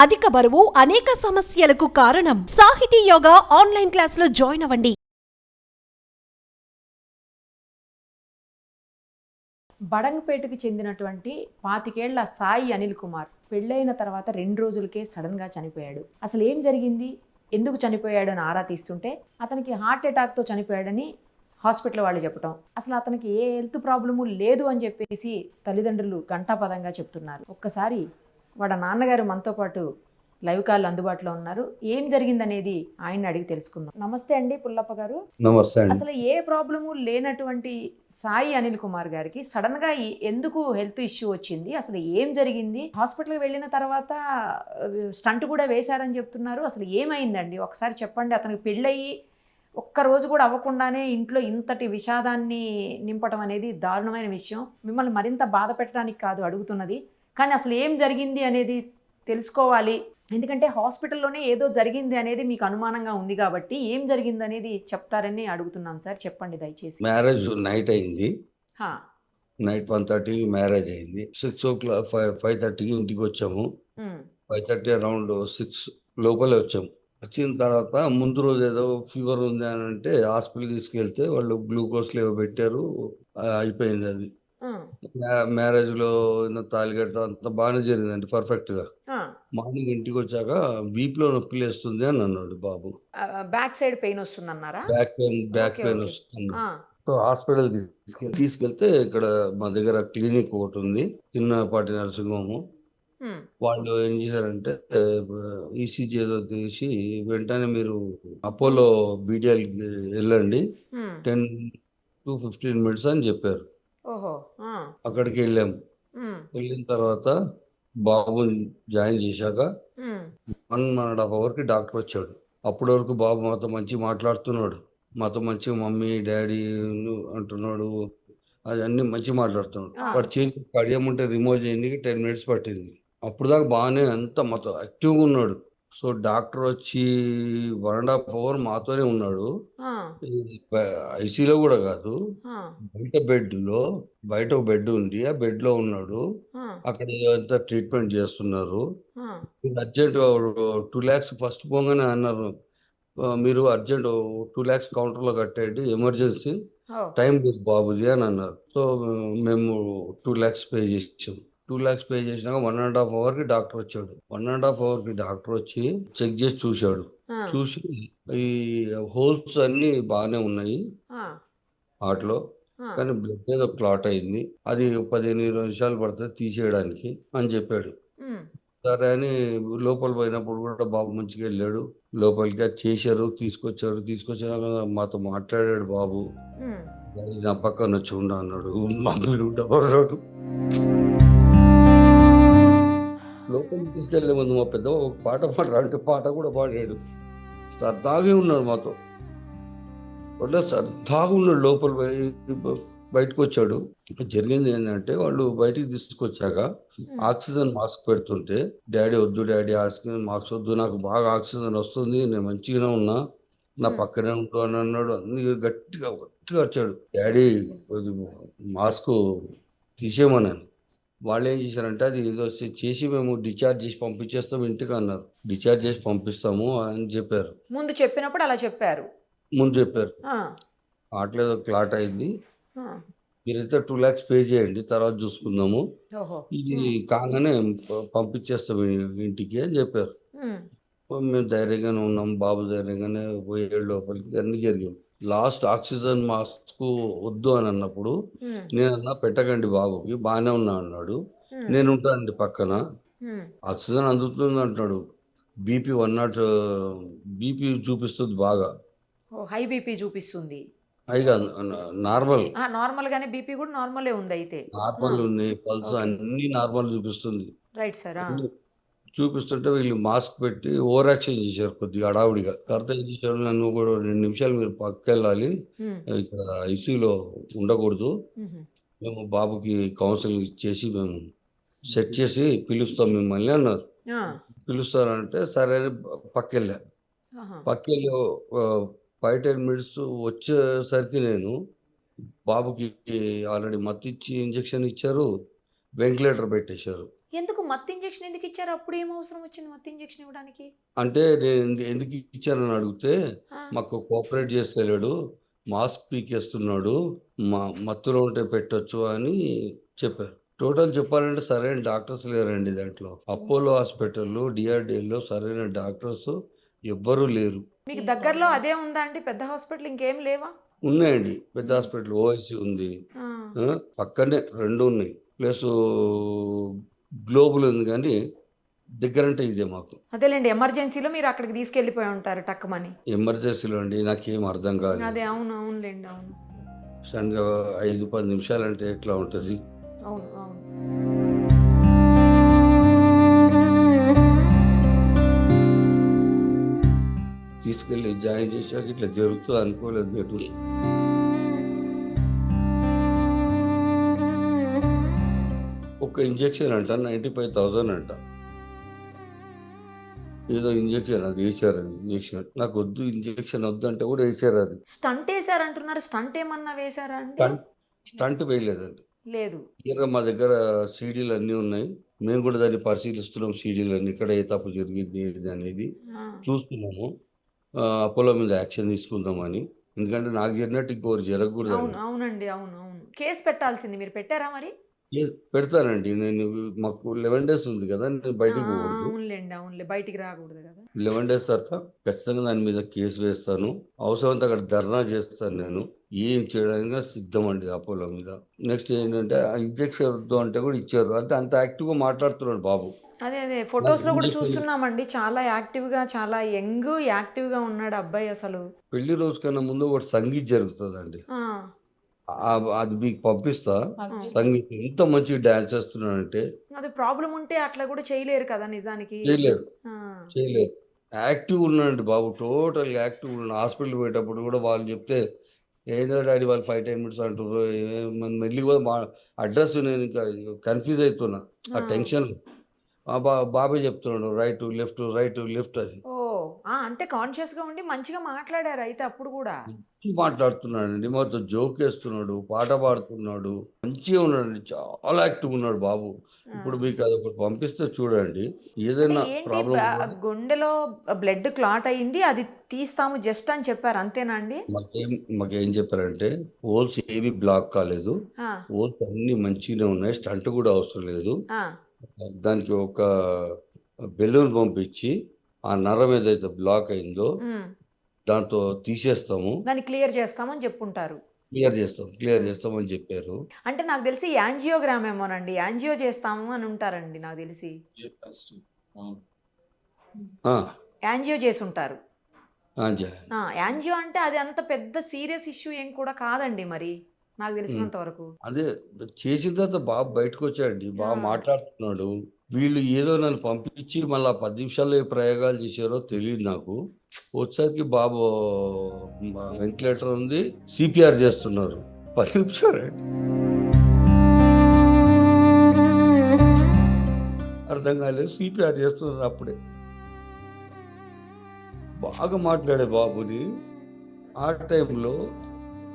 అధిక బరువు అనేక సమస్యలకు కారణం. సాహితీ యోగా ఆన్లైన్ క్లాసులో జాయిన్ అవ్వండి. బడంగపేటకు చెందినటువంటి 25 ఏళ్ల సాయి అనిల్ కుమార్ పెళ్ళైన తర్వాత 2 రోజులకే సడన్గా చనిపోయాడు. అసలు ఏం జరిగింది, ఎందుకు చనిపోయాడు అని ఆరా తీస్తుంటే అతనికి హార్ట్ అటాక్తో చనిపోయాడని హాస్పిటల్ వాళ్ళు చెప్పడం, అసలు అతనికి ఏ హెల్త్ ప్రాబ్లము లేదు అని చెప్పేసి తల్లిదండ్రులు ఘంటాపదంగా చెప్తున్నారు. ఒక్కసారి వాళ్ళ నాన్నగారు మనతో పాటు లైవ్ కాల్ అందుబాటులో ఉన్నారు. ఏం జరిగిందనేది ఆయన్ని అడిగి తెలుసుకుందాం. నమస్తే అండి పుల్లప్ప గారు. నమస్తే అండి. అసలు ఏ ప్రాబ్లము లేనటువంటి సాయి అనిల్ కుమార్ గారికి సడన్ గా ఎందుకు హెల్త్ ఇష్యూ వచ్చింది, అసలు ఏం జరిగింది? హాస్పిటల్కి వెళ్ళిన తర్వాత స్టంట్ కూడా వేశారని చెప్తున్నారు. అసలు ఏమైందండి ఒకసారి చెప్పండి. అతనికి పెళ్ళయి ఒక్క రోజు కూడా అవ్వకుండానే ఇంట్లో ఇంతటి విషాదాన్ని నింపటం అనేది దారుణమైన విషయం. మిమ్మల్ని మరింత బాధ పెట్టడానికి కాదు అడుగుతున్నది, కానీ అసలు ఏం జరిగింది అనేది తెలుసుకోవాలి. ఎందుకంటే హాస్పిటల్లోనే ఏదో జరిగింది అనేది మీకు అనుమానంగా ఉంది కాబట్టి ఏం జరిగింది అనేది చెప్తారని అడుగుతున్నాం సార్. చెప్పండి దయచేసి. మ్యారేజ్ నైట్ అయింది. హా. నైట్ 1:30 మ్యారేజ్ అయింది. 6 o'clock 5:30కి ఇంటికి వచ్చాము. 5:30 అరౌండ్ 6 లోపలే వచ్చాము. వచ్చిన తర్వాత ముందు రోజు ఏదో ఫీవర్ ఉంది అని అంటే హాస్పిటల్ తీసుకెళ్తే వాళ్ళు గ్లూకోజ్ లేవో పెట్టారు. అయిపోయింది అది. మ్యారేజ్ లో తాలిగట్ట అంత బాగానే జరిగిందండి, పర్ఫెక్ట్ గా. మార్నింగ్ ఇంటికి వచ్చాక వీప్ లో నొప్పి లేస్తుంది అని అన్నాడు బాబు. బ్యాక్ సైడ్ పెయిన్ వస్తుంది అన్నారా? బ్యాక్ పెయిన్ వస్తుంది. సో హాస్పిటల్ తీసుకెళ్తే ఇక్కడ మా దగ్గర క్లినిక్ ఒకటి ఉంది, చిన్నపాటి నర్సింగ్ హోమ్. వాళ్ళు ఏం చేశారంటే ఈసీజీ ఏదో తీసి వెంటనే మీరు అపోలో బీడిఎల్ వెళ్ళండి, 10 to 15 minutes అని చెప్పారు. అక్కడికి వెళ్ళాము. వెళ్ళిన తర్వాత బాబు జాయిన్ చేశాక 1.5 hours డాక్టర్ వచ్చాడు. అప్పటి వరకు బాబు మాతో మంచి మాట్లాడుతున్నాడు, మాతో మంచి మమ్మీ డాడీ అంటున్నాడు, అది అన్ని మంచి మాట్లాడుతున్నాడు. వాడు చేసి కడియమంటే రిమూవ్ చేయడానికి 10 minutes పట్టింది. అప్పుడు దాకా బాగానే అంతా మాతో యాక్టివ్గా ఉన్నాడు. సో డాక్టర్ వచ్చి 1.5 hours మాతోనే ఉన్నాడు. ఐసీలో కూడా కాదు, బయట ఒక బెడ్ ఉంది, ఆ బెడ్ లో ఉన్నాడు. అక్కడ అంతా ట్రీట్మెంట్ చేస్తున్నారు. అర్జెంట్ 2 lakhs ఫస్ట్ పోగానే అన్నారు, మీరు అర్జెంట్ 2 lakhs కౌంటర్ లో కట్టేయండి, ఎమర్జెన్సీ టైం లేదు బాబుది అని అన్నారు. సో మేము 2 lakhs పే చేసాం. 2 lakhs పే చేసినాక 1.5 hours డాక్టర్ వచ్చాడు. 1.5 hours డాక్టర్ వచ్చి చెక్ చేసి చూశాడు. చూసి ఈ హోల్స్ అన్ని బాగానే ఉన్నాయి వాటిలో, కానీ బ్లడ్ ఏదో క్లాట్ అయింది, అది 15-20 నిమిషాలు పడుతుంది తీసేయడానికి అని చెప్పాడు. సరే అని లోపల పోయినప్పుడు కూడా బాబు మంచిగా వెళ్ళాడు లోపలికి. అది చేశారు, తీసుకొచ్చాక మాతో మాట్లాడాడు బాబు. నా పక్కన వచ్చి ఉండ అన్నాడు, ఉండబడ్డాడు. లోపలికి తీసుకెళ్లే ముందు మా పెద్ద ఒక పాట పాడాలంటే పాట కూడా పాడాడు. సరదాగా ఉన్నాడు మాతో, సరదాగా ఉన్నాడు. లోపల బయటకు వచ్చాడు. జరిగింది ఏంటంటే వాళ్ళు బయటికి తీసుకొచ్చాక ఆక్సిజన్ మాస్క్ పెడుతుంటే, డాడీ వద్దు డాడీ ఆక్సిజన్ మాస్క్ వద్దు, నాకు బాగా ఆక్సిజన్ వస్తుంది, నేను మంచిగానే ఉన్నా, నా పక్కనే ఉంటా అని అన్నాడు. అన్ని గట్టిగా వచ్చాడు. డాడీ మాస్క్ తీసేయమన్నాను. వాళ్ళు ఏం చేశారంటే అది ఏదో చేసి మేము డిశ్చార్జ్ చేసి పంపించేస్తాం ఇంటికి అన్నారు. డిశ్చార్జ్ చేసి పంపిస్తాము అని చెప్పారు. ముందు చెప్పినప్పుడు అలా చెప్పారు. అట్లేదో క్లాట్ అయింది, మీరైతే 2 lakhs పే చేయండి, తర్వాత చూసుకుందాము, ఇది కాగానే పంపించేస్తాం ఇంటికి అని చెప్పారు. మేము ధైర్యంగానే ఉన్నాం, బాబు ధైర్యంగానే పోయేడు లోపలికి. అన్ని జరిగాం. లాస్ట్ ఆక్సిజన్ మాస్క్ వద్దు అని అన్నప్పుడు నేనన్నా పెట్టకండి బాబుకి, బాగానే ఉన్నా అన్నాడు. నేను ఉంటానండి పక్కన, ఆక్సిజన్ అందుతుంది అంటున్నాడు. బీపీ 100 బీపీ చూపిస్తుంది, బాగా హై బీపీ చూపిస్తుంది. హైగా నార్మల్ గానే బీపీ కూడా నార్మలే ఉంది. అయితే నార్మల్ ఉంది, పల్స్ అన్ని నార్మల్ చూపిస్తుంది. Right sir. చూపిస్తుంటే వీళ్ళు మాస్క్ పెట్టి ఓవర్ యాక్షన్ చేశారు కొద్దిగా హడావుడిగా. తర్వాత ఏం చేశారు, నన్ను కూడా 2 నిమిషాలు మీరు పక్కకెళ్ళాలి, ఇక్కడ ఐసీయూలో ఉండకూడదు, మేము బాబుకి కౌన్సిలింగ్ ఇచ్చేసి మేము సెట్ చేసి పిలుస్తాం మిమ్మల్ని అన్నారు. పిలుస్తారంటే సరే అని పక్కెళ్ళి 5-10 minutes వచ్చేసరికి నేను బాబుకి ఆల్రెడీ మత్తిచ్చి ఇంజెక్షన్ ఇచ్చారు, వెంటిలేటర్ పెట్టేశారు. ఎందుకు మత్తు ఇంజెక్షన్ ఎందుకు ఇచ్చారు? అప్పుడు ఏం అవసరం వచ్చింది మత్తు ఇంజెక్షన్ ఇవ్వడానికి? అంటే నేను ఎందుకు ఇచ్చానని అడిగితే ఆ! మాకు కోఆపరేట్ చేస్తలేడు, మాస్క్ పీకేస్తున్నాడు, మత్తులో ఉంటే పెట్టొచ్చు అని చెప్పారు. టోటల్ చెప్పాలంటే సరైన డాక్టర్స్ లేరండి దాంట్లో. అపోలో హాస్పిటల్లో, డిఆర్డీఏలో సరైన డాక్టర్స్ ఎవ్వరూ లేరు. మీకు దగ్గరలో అదే ఉందా అండి? పెద్ద హాస్పిటల్ ఇంకేం లేవా? ఉన్నాయండి పెద్ద హాస్పిటల్, ఓఐసీ ఉంది, ఆ! పక్కనే 2 ఉన్నాయి. ప్లస్ గ్లోబల్ ఉంది, కానీ దగ్గరంటే ఇదే మాకు. అదేలెండి. ఎమర్జెన్సీలో మీరు అక్కడికి తీసుకెళ్ళిపోయి ఉంటారు టక్కుమని. ఎమర్జెన్సీలో అండి నాకేం అర్థం కాలేదు. అదే. అవును. అవునులెండి. అవును. సడన్గా 5-10 నిమిషాలంటే ఎట్లా ఉంటుంది? అవును. అవును. తీసుకెళ్ళి జాయిన్ చేశాక ఇట్లా జరుగుతుంది అనుకోలేదు నేను. ఒక ఇంజెక్షన్ అంట 95,000 అంట. ఏదో ఇంజెక్షన్ అది వేసారు. ఇంజెక్షన్ నాకు వద్దు, ఇంజెక్షన్ వద్దు అంటే కూడా వేసారు. అది స్టంట్ ఏసారంటున్నారు. స్టంట్ ఏమన్నా వేసారా అండి? స్టంట్ వేయలేదండి. లేదు. క్లియర్గా మా దగ్గర సీడీలు అన్నీ ఉన్నాయి. మేము కూడా దాన్ని పరిశీలిస్తున్నాం. సీడీలు అన్ని ఇక్కడ ఏ తప్పు జరిగింది ఏది అనేది ఆ! చూస్తున్నాము. అపోలో మీద యాక్షన్ తీసుకుందామని. ఎందుకంటే నాకు జరిగినట్టు ఇంకోరు అవును. జరగకూడదని. అవునండి. అవును. అవును. కేస్ పెట్టాల్సింది. మీరు పెట్టారా మరి? పెడతానండి నేను. మాకు 11 డేస్ ఉంది కదా, నేను ఆ! బయటికి ఆ! పోకూడదు. అవునులెండి. అవునులే. బయటికి రాకూడదు కదా! 11 డేస్ తర్వాత ఖచ్చితంగా దాని మీద కేసు వేస్తాను. అవసరమైతే అక్కడ ధర్నా చేస్తాను నేను. ఏం చేయడానికి సిద్ధం అండి అపోలో మీద. నెక్స్ట్ ఏంటంటే ఆ ఇంజెక్షన్ వద్దు అంటే కూడా ఇచ్చారు. అంటే అంత యాక్టివ్గా మాట్లాడుతున్నాడు బాబు. అదే. అదే. నాకు ఫోటోస్‌లో కూడా ఇంజెక్షన్ చూస్తున్నామండి. చాలా యాక్టివ్‌గా, చాలా యంగ్, యాక్టివ్‌గా ఉన్నాడు అబ్బాయి అసలు. పెళ్లి రోజు కన్నా ముందు ఒకటి సంగీత్ జరుగుతుందండి. ఆ! అది మీకు పంపిస్తా. ఆ! సంగీత్ ఎంత మంచిగా డాన్స్ చేస్తున్నాడంటే అది ప్రాబ్లమ్ ఉంటే అట్లా కూడా చేయలేరు కదా నిజానికి. చేయలేరు. ఆ! చేయలేరు. యాక్టివ్‌గా ఉన్నాడండి బాబు. టోటల్‌గా యాక్టివ్‌గా ఉన్నాడు. హాస్పిటల్‌కి పోయేటప్పుడు కూడా వాళ్ళు చెప్తే, "ఏదో డాడీ వాళ్ళు 5, 10 మినిట్స్ అంటుర్రు." మెల్లిగా అడ్రెస్ నేను ఇంకా కన్‌ఫ్యూజ్ అయితున్నా. ఆ ఆ! టెన్షన్‌లో. బాబాయ్ చెప్తున్నాడు రైట్, లెఫ్ట్, లెఫ్ట్ అని. ఓహ్! ఆ! అంటే కాన్షియస్‌గా ఉండి మంచిగా మాట్లాడారు అయితే అప్పుడు కూడా. మంచిగా మాట్లాడుతున్నాడండి. మాతో జోకేస్తున్నాడు, పాట పాడుతున్నాడు. మంచిగా ఉన్నాడండి. చాలా యాక్టివ్‌గా ఉన్నాడు బాబు. ఆ! ఇప్పుడు మీకు అదొకటి పంపిస్తే చూడండి. అంటే ఏదైనా ఏంటి ప్రాబ్లమ్ ఉన్నా గుండెలో బ్లడ్ క్లాట్ అయింది. అది తీస్తాము జస్ట్ అని చెప్పారు. అంతేనా అండి? మాకేం మాకేం చెప్పారంటే, హోల్స్ ఏవి బ్లాక్ కాలేదు. ఆ! హోల్స్ అన్నీ మంచిగానే ఉన్నాయి. స్టంట్ కూడా అవసరం లేదు. ఆ! దానికి ఒక బెలూన్ పంపించి, ఆ నరం ఏదైతే బ్లాక్ అయిందో హ్మ్. దాంతో తీసేస్తాము. దాన్ని క్లియర్ చేస్తామని చెప్పుంటారు. క్లియర్ హ్మ్. చేస్తామని చెప్పారు. అంటే నాకు తెలిసి యాంజియోగ్రామ్ ఏమోనండి. యాంజియో చేస్తాము అని ఉంటారండి నాకు తెలిసి. ఆ! యాంజియో చేసుంటారు. ఆ! ఆ! యాంజియో అంటే అది అంత పెద్ద సీరియస్ ఇష్యూ ఏం కూడా కాదండి మరి. నాకు హ్మ్. తెలిసినంత వరకు. అదే చేసిన తర్వాత బాబు బయటకొచ్చాడండి. ఆ! మాట్లాడుతున్నాడు. వీళ్ళు ఏదో నన్ను పంపించి మళ్ళా 10 నిమిషాల్లో ఏ ప్రయోగాలు చేశారో తెలీదు నాకు. వచ్చేసరికి బాబు వెంటిలేటర్ ఉంది. సీపీఆర్ చేస్తున్నారు. 10 నిమిషాలండి. అర్థం కాలేదు. సీపీఆర్ చేస్తున్నారు అప్పుడే. బాగా మాట్లాడే బాబుని. ఆ టైంలో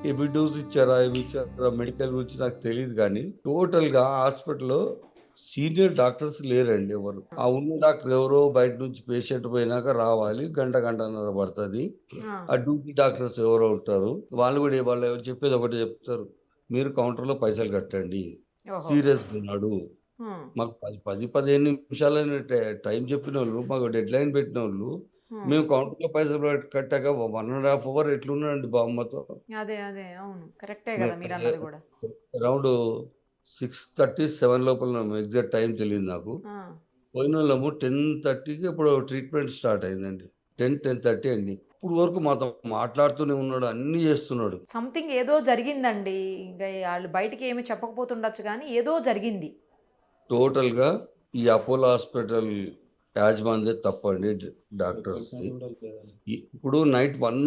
ఏమి డోస్ ఇచ్చారా, ఏమి ఇచ్చారా మెడికల్ గురించి నాకు తెలీదు గానీ, టోటల్‌గా హాస్పిటల్‌లో సీనియర్ డాక్టర్స్ లేరండి ఎవరు. ఆ ఉన్న డాక్టర్ ఎవరో బయట నుంచి పేషెంట్ పోయినాక రావాలి. గంట, గంటన్నర పడతది. ఆ! ఆ డ్యూటీ డాక్టర్స్ ఎవరో ఉంటారు. వాళ్ళు చెప్పేది ఒకటే చెప్తారు. మీరు కౌంటర్‌లో పైసలు కట్టండి. ఓహో! సీరియస్‌గా ఉన్నాడు. హ్మ్. మాకు 15 నిమిషాలని టైం చెప్పినోళ్ళు, మాకు డెడ్‌లైన్ పెట్టినోళ్ళు, హ్మ్. మేము కౌంటర్‌లో పైసలు కట్టాక 1 ½ అవర్ ఎట్లున్నాడండి బాబు మాతో. అదే. అదే. అవును. కరెక్టే మే గదా! మీరన్నది గూడా. అరౌండ్ 6:30, 7 లోపల ఎగ్జాక్ట్ టైం తెలీదు నాకు. ఆ! పోయినోళ్ళము 10:30కి ఎప్పుడో ట్రీట్మెంట్ స్టార్ట్ అయిందండి. 10:30 అయింది. ఇప్పుడు వరకు మాతో మాట్లాడుతూనే ఉన్నాడు. అన్నీ చేస్తున్నాడు. సంథింగ్ ఏదో జరిగిందండి. ఇంగ ఆళ్ళు బయటికి ఏమి చెప్పకపోతుండొచ్చు గానీ ఏదో జరిగింది. టోటల్‌గా ఈ అపోలో హాస్పిటల్ యాజమాన్యదే తప్పండి, డాక్టర్స్‌ది. ఇప్పుడు నైట్ 1:00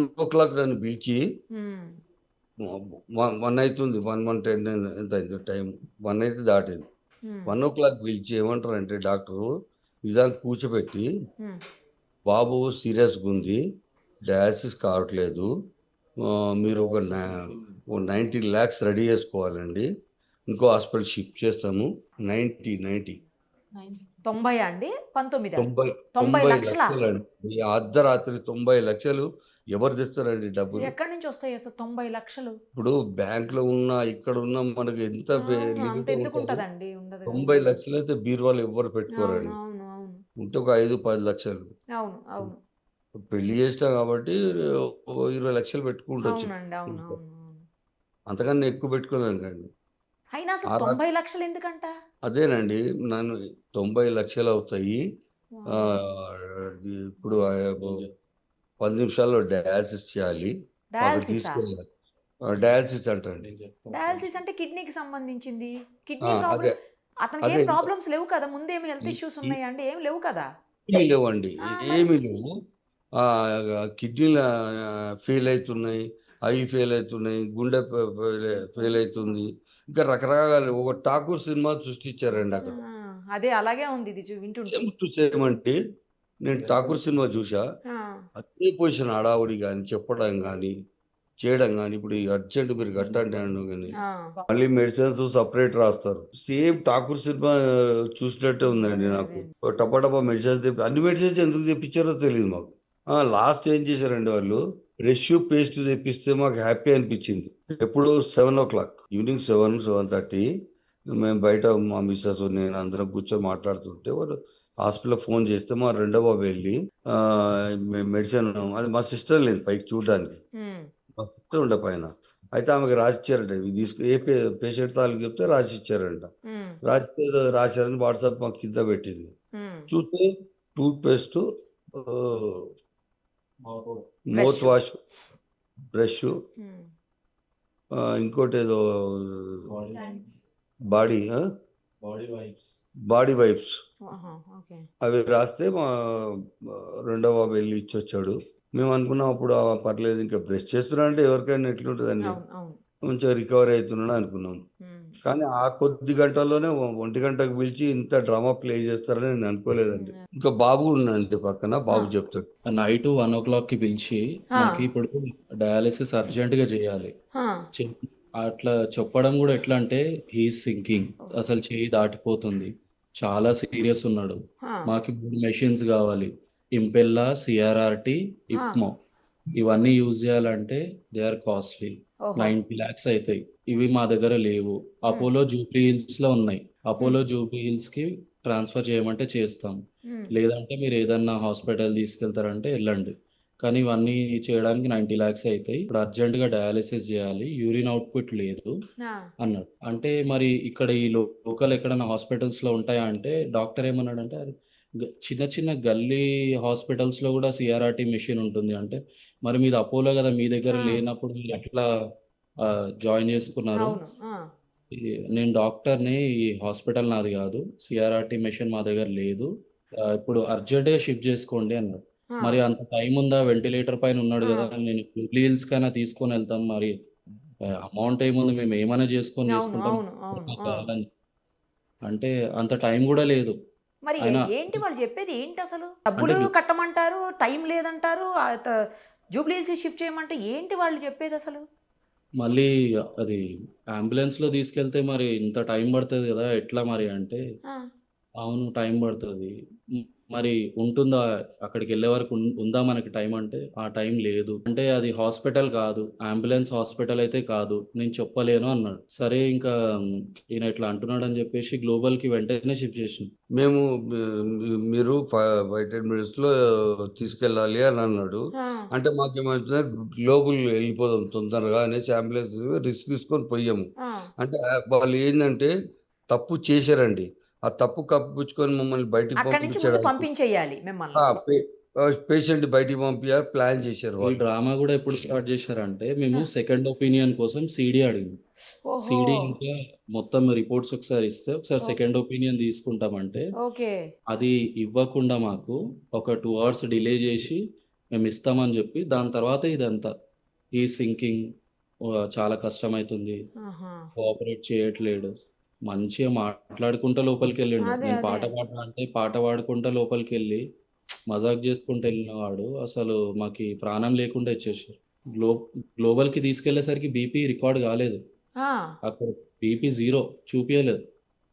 నన్ను పిలిచి హ్మ్. 1 అయితుంది. 1:10 ఎంత అయిందో టైం. 1 అయితే దాటింది. హ్మ్. 1:00 పిలిచి ఏమంటారంటే డాక్టరు నిదానంగా కూర్చోబెట్టి, హ్మ్. "బాబు సీరియస్‌గుంది. డయాలిసిస్ కావట్లేదు. మీరు ఓ 90 లాక్స్ రెడీ చేసుకోవాలండి. ఇంకో హాస్పిటల్ షిఫ్ట్ చేస్తాము." 90. 90 అండి 19 90 90 90 లక్షల లక్షలండి. ఈ అర్ధరాత్రి 90 లక్షలు ఎవరు తెస్తారండి డబ్బులు? ఎక్కడి నుంచి వస్తాయి అసలు 90 లక్షలు? ఇప్పుడు బ్యాంక్‌లో ఉన్న, ఇక్కడ ఉన్న మనకి ఎంత అవును, అంత లిమిటే ఎందుకు ఉంటది. ఉంటదండి, ఉండదు కదా. 90 లక్షలైతే బీరువాలో ఎవ్వరు అవును, పెట్టుకోరండి. అవును, అవును, ఉంటే ఒక 5, 10 లక్షలు. అవును, అవును, పెళ్లి చేసినా కాబట్టి ఓ 20 లక్షలు పెట్టుకుంటొచ్చు అవునండి, అవును, ఇంట్లో. అవును, అవును. అంతకన్నా ఎక్కువ పెట్టుకోలేం కండి. అయినా అసలు ఆ రా 90 లక్షలు ఎందుకంట? అదేనండి. నన్ను 90 లక్షలవుతాయి. వామ్మో! ఇప్పుడు 10 నిమిషాల్లో డయాలిసిస్ చేయాలి. అక్కడికి డయాలిసిసా? తీసుకెళ్ళాలి. డయాలిసిస్ అంటండి. డయాలిసిస్ అంటే కిడ్నీకి సంబంధించింది. ఆ! కిడ్నీ అదే. ప్రాబ్లమ్ అతనికేం అదే ప్రాబ్లమ్స్ లేవు కదా? ముందేమి హెల్త్ ఈ ఇష్యూస్ ఈ ఉన్నాయా అండి? ఏం లేవు కదా? ఏమి లేవండి. మరి? ఏమి లేవు. కిడ్నీల ఫెయిల్ అయితున్నాయి. అయి ఫెయిల్ అయితున్నాయి. గుండె ఫెయిల్ అయితుంది. ఇంకా రకరకాల ఒక 'ఠాకూర్' సినిమా సృష్టించారండి ఆ! అక్కడ. అదే అలాగే ఉంది ఇది వింటుంటే. సేమ్ టు సేమ్ అంటే నేను 'ఠాకూర్' సినిమా చూసా. ఆ! అదే పొజిషన్ హడావుడి గాని, చెప్పడం గాని, చేయడం గాని, ఇప్పుడు ఈ అర్జెంట్ మీరు కట్టండి అను గాని, ఆ! మళ్ళీ మెడిసిన్స్ సెపరేట్ రాస్తారు. సేమ్ 'ఠాకూర్' సినిమా చూసినట్టే ఉందండి అదే, నాకు. అదే. టపా టపా మెడిసిన్స్ అన్ని మెడిసిన్స్ ఎందుకు తెప్పించారో తెలీదు మాకు. లాస్ట్ ఏం చేశారండి వాళ్ళు, బ్రష్, పేస్ట్ తెప్పిస్తే మాకు హ్యాపీ అనిపించింది. ఎప్పుడు 7:00 ఈవినింగ్ 7, 7:30 మేము బయట మా మిసెస్ నేను అందరం కూర్చొని మాట్లాడుతుంటే వాళ్ళు హాస్పిటల్‌లో ఫోన్ చేస్తే మా రెండో బాబు వెళ్ళి మెడిసిన్, అది మా సిస్టర్ లేదు పైకి చూడడానికి. హ్మ్. మా సిస్టర్ ఉండే పైన. అయితే ఆమెకి రాసిచ్చారంట. ఇవి తీసుకు ఏ పేషెంట్ తాలూకు చెప్తే రాసిచ్చారంట. హ్మ్. రాసిస్తే రాశారని వాట్సాప్ మాకు కింద పెట్టింది. హ్మ్. చూస్తే టూత్ పేస్టు, ఆహ్, మౌత్ బ్రష్. వాష్, బ్రషు, హ్మ్. ఇంకోటేదో బాడీ బాడీ వైప్స్ ఆహా! ఓకే. అవి రాస్తే రెండో బాబు వెళ్లి ఇచ్చొచ్చాడు. మేము అనుకున్నాం అప్పుడు పర్లేదు ఇంకా బ్రష్ చేస్తున్నాడంటే ఎవరికైనా ఎట్లుంటదండి. అవును, అవును. కొంచెం రికవర్ అయితున్నాడు అనుకున్నాం. హ్మ్. కానీ ఆ కొద్ది గంటల్లోనే 1 గంటకు పిలిచి ఇంత డ్రామా ప్లే చేస్తారని నేను అనుకోలేదండి. హ్మ్. ఇంకా బాబు ఉన్నాడండి పక్కన. ఆ! బాబు చెప్తాడు. నైట్ 1:00కి పిలిచి, ఆ! "మాకు ఇప్పుడు డయాలిసిస్ అర్జెంట్‌గా చేయాలి." ఆ! చె అట్లా చెప్పడం కూడా ఎట్లా అంటే, హి ఈజ్ సింకింగ్. ఓహ్! అసలు చెయ్యి దాటిపోతుంది. చాలా సీరియస్ ఉన్నాడు. ఆ! మాకు 3 మెషిన్స్ కావాలి. ఇంపెల్లా, సీఆర్ఆర్‌టి, ఆ! ఇప్మో. ఇవన్నీ యూజ్ చేయాలంటే దే ఆర్ కాస్ట్‌లీ. ఓహో! 90 లాక్స్ అయితాయి. ఇవి మా దగ్గర లేవు. హ్మ్. అపోలో జూబ్లీ హిల్స్‌లో ఉన్నాయి. హ్మ్. అపోలో జూబ్లీ హిల్స్‌కి ట్రాన్స్‌ఫర్ చేయమంటే చేస్తాం. హ్మ్. లేదంటే మీరు ఏదన్నా హాస్పిటల్ తీసుకెళ్తారంటే ఎళ్ళండి. కానీ ఇవన్నీ చేయడానికి 90 లాక్స్ అయితాయి. ఇప్పుడు అర్జెంట్‌గా డయాలిసిస్ జేయాలి. యూరిన్ అవుట్‌పుట్ లేదు ఆ! అన్నాడు. అంటే మరి ఇక్కడ ఈ లోకల్ ఎక్కడన్నా హాస్పిటల్స్‌లో ఉంటాయా అంటే డాక్టర్ ఏమన్నాడంటే అది చిన్న చిన్న గల్లీ హాస్పిటల్స్‌లో గూడా సీఆర్ఆర్‌టీ మెషిన్ ఉంటుంది అంటే, మరి మీది అపోలో గదా! మీ దగ్గర ఆ! లేనప్పుడు మీరు ఎట్లా జాయిన్ జేసుకున్నారు? అవును. ఆ! నేను డాక్టర్‌ని. ఈ హాస్పిటల్ నాది గాదు. సీఆర్ఆర్‌టీ మెషిన్ మా దగ్గర లేదు. ఇప్పుడు అర్జెంట్‌గా షిఫ్ట్ జేసుకోండి అన్నాడు. ఆ! మరి అంత టైం ఉందా? వెంటిలేటర్ పైన ఉన్నాడు ఆ! గదా! నేను జూబ్లీ హిల్స్‌కైనా తీసుకొనెళ్తాం మరి. అమౌంట్ ఏముంది మేము ఏమైనా అవును, జేసుకుంటాం. అవును, అవును. మాకు ఆ! కావాలని అంటే అంత టైం గూడా లేదు. మరి ఆయన ఏంటి వాళ్ళు జెప్పేది ఏంటసలు? అంటే డబ్బులు కట్టమంటారు, టైం లేదంటారు, జూబ్లీ హిల్స్‌కి షిఫ్ట్ చేయమంటే ఏంటి వాళ్ళు జెప్పేదసలు? మళ్ళీ అది అంబులెన్స్‌లో తీసుకెళ్తే మరి ఇంత టైం పడతది గదా! ఎట్లా మరి అంటే ఆ! అవును. టైం పడతది. మరి ఉంటుందా? అక్కడికెళ్ళే వరకు ఉందా మనకి టైం అంటే, ఆ టైం లేదు. అంటే అది హాస్పిటల్ కాదు. అంబులెన్స్ హాస్పిటల్ అయితే కాదు. నేను చెప్పలేను అన్నాడు. సరే ఇంకా ఈయన ఇట్లా అంటున్నాడని చెప్పేసి గ్లోబల్‌కి వెంటనే షిఫ్ట్ చేసినాం. మేము మీరు 5, 10 మినిట్స్‌లో తీసుకెళ్ళాలి అని అన్నాడు. ఆ! అంటే మాకేమైతుంది, గ్లోబల్ వెళ్ళిపోదాం తొందరగా అనేసి అంబులెన్స్ రిస్క్ తీసుకొని పోయాము. ఆ! అంటే వాళ్ళు ఏందంటే తప్పు చేశారండి. ఆ తప్పు కప్పిపుచ్చుకొని మమ్మల్ని బయటికి అక్కడి నుంచి ముందు పంపించడానికి పంపించేయాలి మిమ్మల్ని. ఆ! పేషెంట్‌ని బయటికి పంపియాలి ప్లాన్ చేశారు ఈ వాళ్ళు. డ్రామా గూడా ఎప్పుడు స్టార్ట్ చేశారంటే, మేము ఆ! సెకండ్ ఒపీనియన్ కోసం సీడీ అడిగాం. ఓహో! సీడీ ఇంకా మొత్తం రిపోర్ట్స్ ఒకసారి ఇస్తే, ఒకసారి ఓహ్! సెకండ్ ఒపీనియన్ తీసుకుంటామంటే, ఓకే. అది ఇవ్వకుండా మాకు ఒక 2 అవర్స్ డిలే జేసి మేమిస్తామని జెప్పి, దాని తర్వాత ఇదంతా. ఈ సింకింగ్ చాలా కష్టమైతుంది. ఆహా! కోఆపరేట్ చేయట్లేడు. మంచిగా మాట్లాడుకుంటా లోపలికెళ్ళిండు. అదే, నేను అదే. పాట పాడనా అంటే పాట పాడుకుంటా లోపలికెళ్ళి మజాక్ జేసుకుంటూ ఎళ్ళినవాడు అసలు మాకి ప్రాణం లేకుండా ఇచ్చేసారు. గ్లో గ్లోబల్‌కి తీసుకెళ్ళేసరికి బీపీ రికార్డ్ గాలేదు. ఆ! అక్కడ బీపీ 0 చూపియలేదు.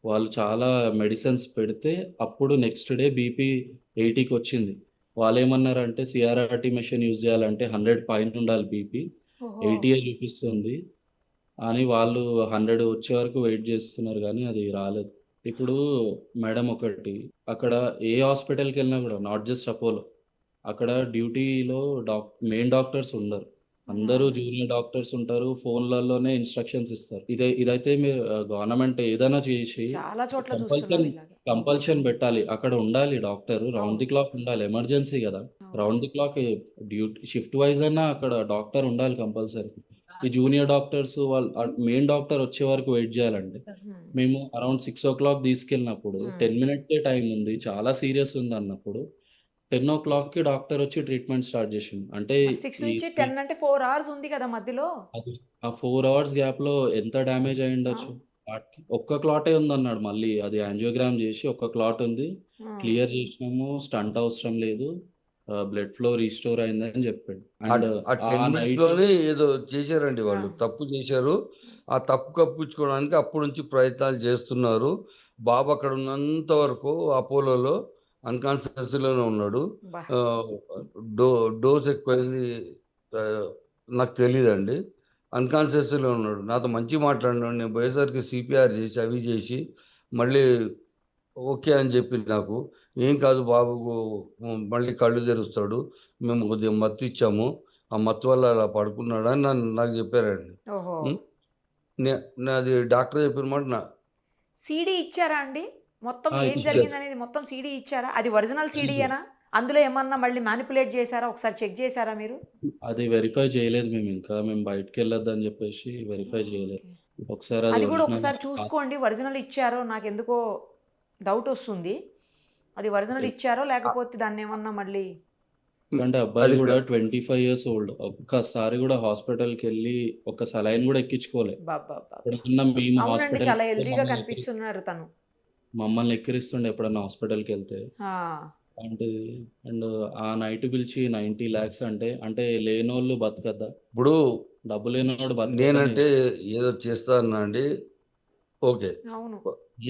వాళ్ళు చాలా మెడిసిన్స్ పెడితే అప్పుడు నెక్స్ట్ డే బీపీ 80కి వచ్చింది. వాళ్ళు ఏమన్నారంటే సిఆర్ఆర్టీ మెషిన్ యూజ్ చేయాలంటే 100 పైన ఉండాలి బీపీ, ఓహో 80 చూపిస్తుంది అని వాళ్ళు 100 వచ్చే వరకు వెయిట్ చేస్తున్నారు, కానీ అది రాలేదు. ఇప్పుడు మేడం ఒకటి, అక్కడ ఏ హాస్పిటల్కి వెళ్ళినా కూడా నాట్ జస్ట్ అపోలో, అక్కడ డ్యూటీలో మెయిన్ డాక్టర్స్ ఉండరు. అందరూ జూనియర్ డాక్టర్స్ ఉంటారు. ఫోన్లలోనే ఇన్స్ట్రక్షన్స్ ఇస్తారు. ఇదైతే మీరు గవర్నమెంట్ ఏదైనా చేసి చాలా చోట్ల కంపల్షన్ చూస్తున్నారు ఇలాగా. కంపల్షన్ పెట్టాలి. అక్కడ ఉండాలి డాక్టర్, రౌండ్ అవును ది క్లాక్ ఉండాలి. ఎమర్జెన్సీ కదా, అవును round the clock duty shift wise అయినా అక్కడ డాక్టర్ ఉండాలి కంపల్సరీ. ఈ జూనియర్ డాక్టర్స్ వాళ్ళు మెయిన్ డాక్టర్ వచ్చే వరకు వెయిట్ చేయాలండి. ఉమ్, మేము అరౌండ్ 6 o'clock తీసుకెళ్ళినప్పుడు ఉమ్. 10 మినిట్సే టైం ఉంది, చాలా సీరియస్ ఉంది అన్నప్పుడు 10 o'clockకి డాక్టర్ వచ్చి ట్రీట్మెంట్ స్టార్ట్ చేసిండు. అంటే మరి 6 ఈ నుంచి 10 అంటే 4 hours ఉంది కదా మధ్యలో. అది ఆ 4 hours గ్యాప్లో ఎంత డ్యామేజ్ అయి ఆ, ఉండొచ్చు. ఒక్క క్లాటే ఉందన్నాడు. మళ్ళీ అది యాంజియోగ్రామ్ చేసి ఒక్క క్లాట్ ఉంది, ఆ, క్లియర్ చేసినాము, స్టంట్ అవసరం లేదు, బ్లడ్ ఫ్లో రీస్టోర్ అయిందని చెప్పాడు. ఆ అండ్ ఆ ఆ 10 నైట్ మినిట్స్లోనే ఏదో చేశారండి, ఆ, వాళ్ళు తప్పు చేశారు. ఆ తప్పు కప్పించుకోవడానికి అప్పటి నుంచి ప్రయత్నాలు చేస్తున్నారు. బాబు అక్కడ ఉన్నంత వరకు అపోలోలో అన్కాన్షియస్లోనే ఉన్నాడు. బా ఆ, డో డోస్ ఎక్కువైంది, ఆ, నాకు తెలియదండి. అన్కాన్షియస్లో ఉన్నాడు. నాతో మంచి మాట్లాడినాడు. నేను పోయేసరికి సిపిఆర్ చేసి అవి చేసి మళ్ళీ ఓకే అని చెప్పి నాకు ఏం కాదు బాబుకు, మళ్ళీ కళ్ళు తెరుస్తాడు, మేము కొద్దిగా మత్తు ఇచ్చాము, ఆ మత్తు వల్ల అలా పడుకున్నాడు అని నాకు చెప్పారండి. ఓహో ఉం? నాది డాక్టర్ చెప్పిన మాట సీడీ ఇచ్చారా అండి? మొత్తం ఏం ఇచ్చారు. జరిగింది అనేది మొత్తం సీడీ ఇచ్చారా? అది ఒరిజినల్ సీడీయేనా? అందులో ఏమన్నా మళ్ళీ మ్యానిపులేట్ చేశారా? ఒకసారి చెక్ చేశారా మీరు? అది వెరిఫై చేయలేదు మేము, ఇంకా మేము బయటకు వెళ్ళొద్దని చెప్పేసి వెరిఫై చేయలేదు. ఓకే, ఒకసారి అది అది కూడా ఒరిజినల్ ఒకసారి చూసుకోండి. ఒరిజినల్ ఇచ్చారో, నాకు ఎందుకో డౌట్ వస్తుంది. అది ఒరిజినల్ ఇచ్చారో లేకపోతే దాన్ని ఏమన్నా మళ్ళీ. అంటే అబ్బాయి అది కూడా 25 years old, ఒక్కసారి కూడా హాస్పిటల్కి వెళ్ళి ఒక సలైన్ కూడా ఎక్కించుకోలే. బాబా ఎప్పుడన్నా మేము అవునండి, హాస్పిటల్ చాలా హెల్దీగా కనిపిస్తున్నారు తను. మమ్మల్ని ఎక్కిరిస్తుండే ఎప్పుడన్నా హాస్పిటల్కి వెళ్తే. ఆ, అంటే అండ్ ఆ నైట్ పిలిచి 90 lakhs అంటే అంటే లేనోళ్ళు బతకద్దా? ఇప్పుడు డబ్బు లేనోడు బతకద్దని. నేనంటే ఏదో చేస్తానా అండి, ఓకే. అవును.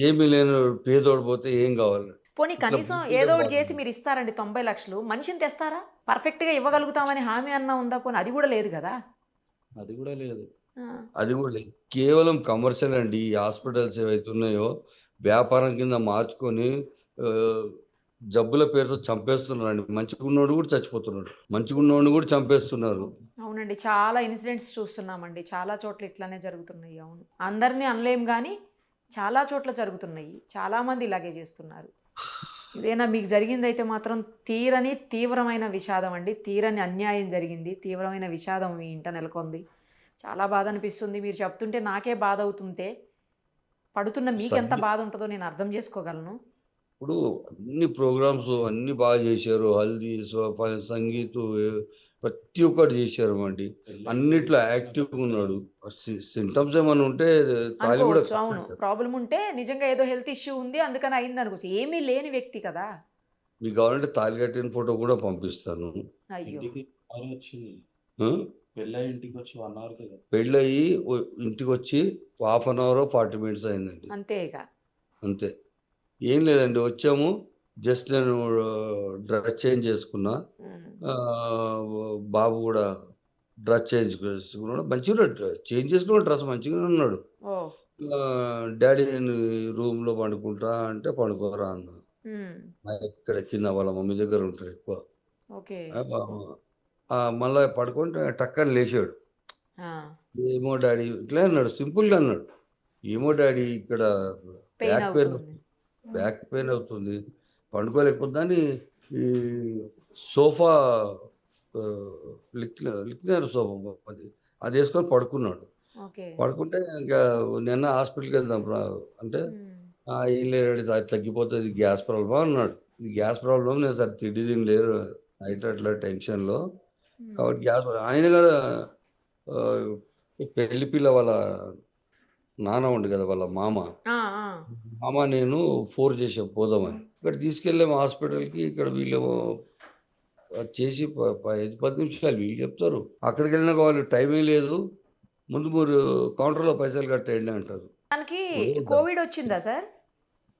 ఏమీ లేని పేదోడు పోతే ఏం కావాలి? పోనీ ఇట్లా కనీసం బుద్ధిగా ఏదో ఒకటి చేసి బాగుంది. మీరు ఇస్తారండి 90 లక్షలు. మనిషిని తెస్తారా? పర్ఫెక్ట్గా ఇవ్వగలుగుతామని హామీ అన్నా ఉందా? పోనీ అది కూడా లేదు కదా. అది కూడా లేదు. ఆ, అది కూడా లేదు. కేవలం కమర్షియల్ అండి. ఈ హాస్పిటల్స్ ఏవైతే ఉన్నాయో వ్యాపారం కింద మార్చుకొని ఆ, జబ్బుల పేరుతో చంపేస్తున్నారండి. మంచిగా ఉన్నోడు కూడా చచ్చిపోతున్నాడు, మంచిగా ఉన్నోడిని కూడా చంపేస్తున్నారు. అవునండి, చాలా ఇన్సిడెంట్స్ చూస్తున్నామండి. చాలా చోట్ల ఇట్లానే జరుగుతున్నాయి. అవును, అందరినీ అనలేం కానీ చాలా చోట్ల జరుగుతున్నాయి. చాలామంది ఇలాగే చేస్తున్నారు. ఇదేనా మీకు జరిగిందైతే మాత్రం తీవ్రమైన విషాదం అండి. తీరని అన్యాయం జరిగింది. తీవ్రమైన విషాదం మీ ఇంట నెలకొంది. చాలా బాధ అనిపిస్తుంది. మీరు చెప్తుంటే నాకే బాధ అవుతుంటే పడుతున్న మీకెంత సంగీ బాధ ఉంటుందో నేను అర్థం చేసుకోగలను. ఇప్పుడు అన్ని ప్రోగ్రామ్స్ అన్ని బాగా చేశారు. హల్దీ, సంగీత్, ప్రతి ఒక్కటి చేశారు అండి. అన్నిట్లో యాక్టివ్గా ఉన్నాడు. సింటమ్స్ ఏమైనా ఉంటే తాలి కూడా అనుకోవచ్చు. అవును, ప్రాబ్లం ఉంటే నిజంగా ఏదో హెల్త్ ఇష్యూ ఉంది అందుకని అయింది అనుకోవచ్చు. ఏమీ లేని వ్యక్తి కదా. మీకు కావాలంటే తాలి కట్టిన ఫోటో కూడా పంపిస్తాను. అయ్యో, ఇంటికి కాల్ వచ్చింది, ఆ? పెళ్ళి ఇంటికి వచ్చి 1 hour కదా. పెళ్ళయి ఇంటికి వచ్చి 1/2 hour 40 minutes అయిందండి, అంతేగా. అంతే. ఏం లేదండి, వచ్చాము, జస్ట్ నేను డ్రెస్ చేంజ్ చేసుకున్నా. ఉమ్, ఆ, బాబు కూడా డ్రెస్ చేంజ్ చేసుకున్నాడు, మంచిగా చేంజ్ చేసుకున్న డ్రెస్ మంచిగానే ఉన్నాడు. ఓ, డాడీ నేను రూమ్లో పండుకుంటా అంటే పండుకోరా అన్న. ఉమ్, ఇక్కడ కింద వాళ్ళ మమ్మీ దగ్గర ఉంటాడు ఎక్కువ. ఓకే. మళ్ళీ పడుకుంటే టక్కని లేచాడు. ఆ, ఏమో డాడీ ఇట్లా అన్నాడు, సింపుల్గా అన్నాడు. ఏమో డాడీ ఇక్కడ పెయిన్ అవుతుంది. బ్యాక్ పెయిన్ అవుతుంది, పండుకోలేకపోతుందని ఈ సోఫా, లిక్నర్ సోఫా అది వేసుకొని పడుకున్నాడు. ఓకే. పడుకుంటే ఇంకా నిన్న హాస్పిటల్కి వెళ్దాం రా అంటే ఉమ్, ఏం లేదు, అది తగ్గిపోతుంది, గ్యాస్ ప్రాబ్లమ్ అన్నాడు. ఇది గ్యాస్ ప్రాబ్లం, నేను సరే తిండి లేరు నైట్ అట్లా టెన్షన్లో, ఉమ్, కాబట్టి గ్యాస్ ఆయన కూడా ఆ, పెళ్లి పిల్ల వాళ్ళ నాన్న ఉండు కదా, వాళ్ళ మామ ఆ, ఆ, మామ నేను ఫోర్ చేసాం పోదామని. ఇక్కడ తీసుకెళ్ళాము హాస్పిటల్కి. ఇక్కడ వీళ్ళేమో అది చేసి 5-10 నిమిషాలు వీళ్ళు చెప్తారు. అక్కడికి వెళ్ళినాక వాళ్ళు టైమే లేదు, ముందు మీరు కౌంటర్లో పైసలు కట్టేయండి అంటారు. దానికి కోవిడ్ వచ్చిందా సార్?